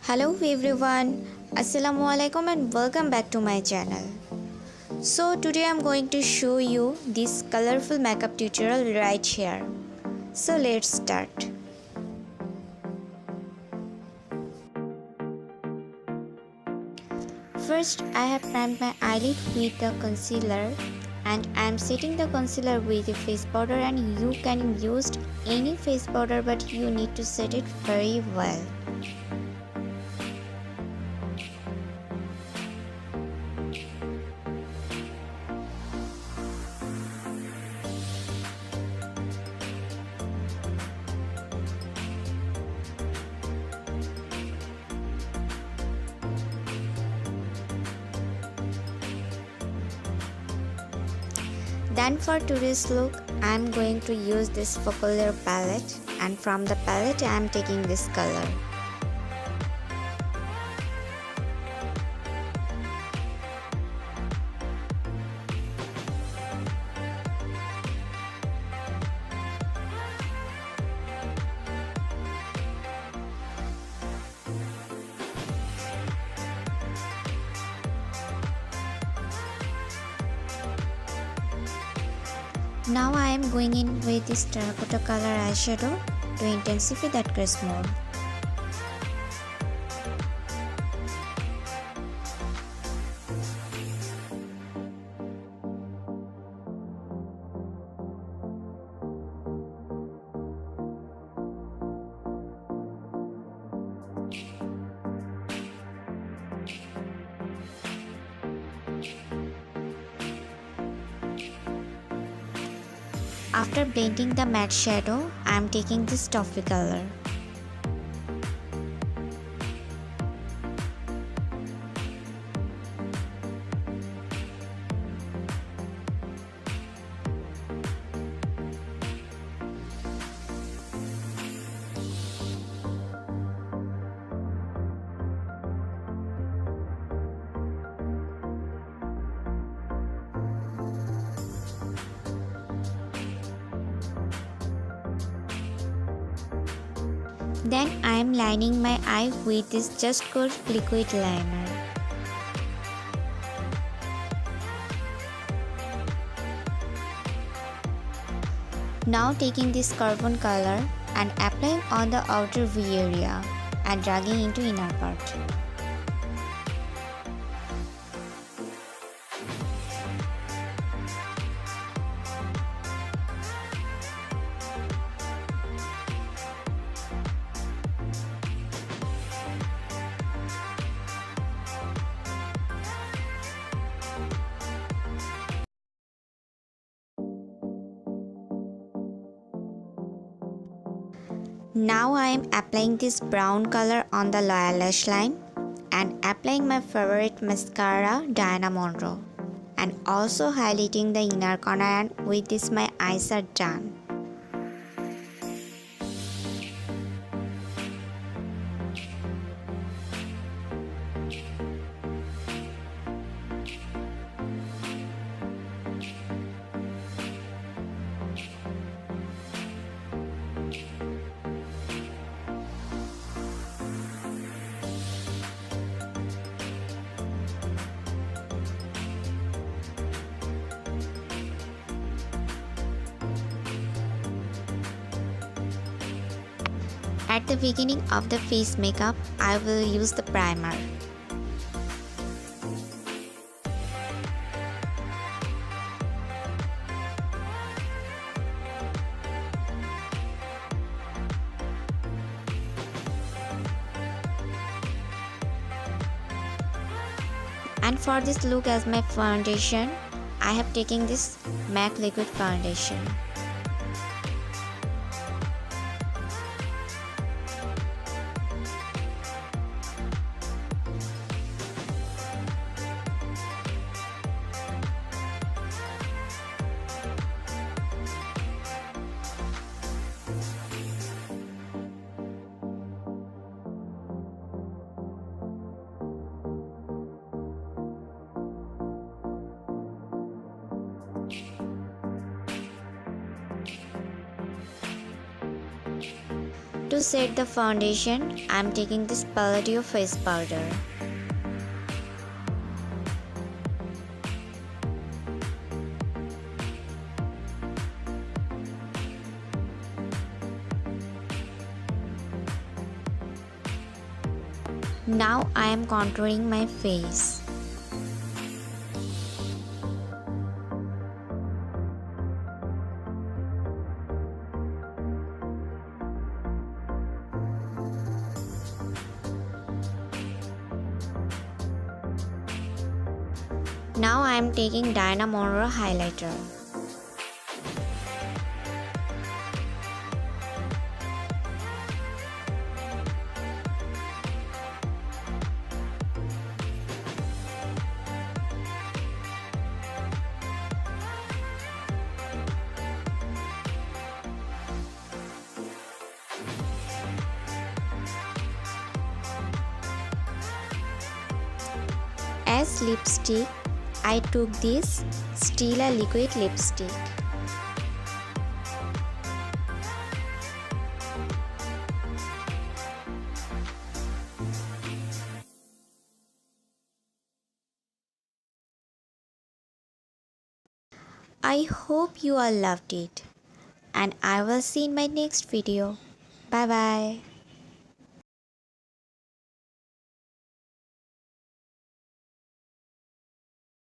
Hello everyone, Assalamualaikum and welcome back to my channel. So today I'm going to show you this colorful makeup tutorial right here. So let's start. First I have primed my eyelid with the concealer and I am setting the concealer with a face powder, and you can use any face powder but you need to set it very well. Then for today's look, I am going to use this Focal palette, and from the palette I am taking this color. Now I am going in with this terracotta color eyeshadow to intensify that crease more. After blending the matte shadow, I am taking this toffee color. Then I am lining my eye with this Just Good liquid liner. Now taking this carbon color and applying on the outer V area and dragging into inner part. Now I am applying this brown color on the lower lash line and applying my favorite mascara Diana Monroe, and also highlighting the inner corner, and with this my eyes are done. At the beginning of the face makeup, I will use the primer. And for this look as my foundation, I have taken this MAC liquid foundation. to set the foundation, I am taking this Palladio face powder. Now I am contouring my face. Now I am taking Diana Monroe highlighter. As lipstick, I took this Stila liquid lipstick. I hope you all loved it, and I will see in my next video. Bye bye.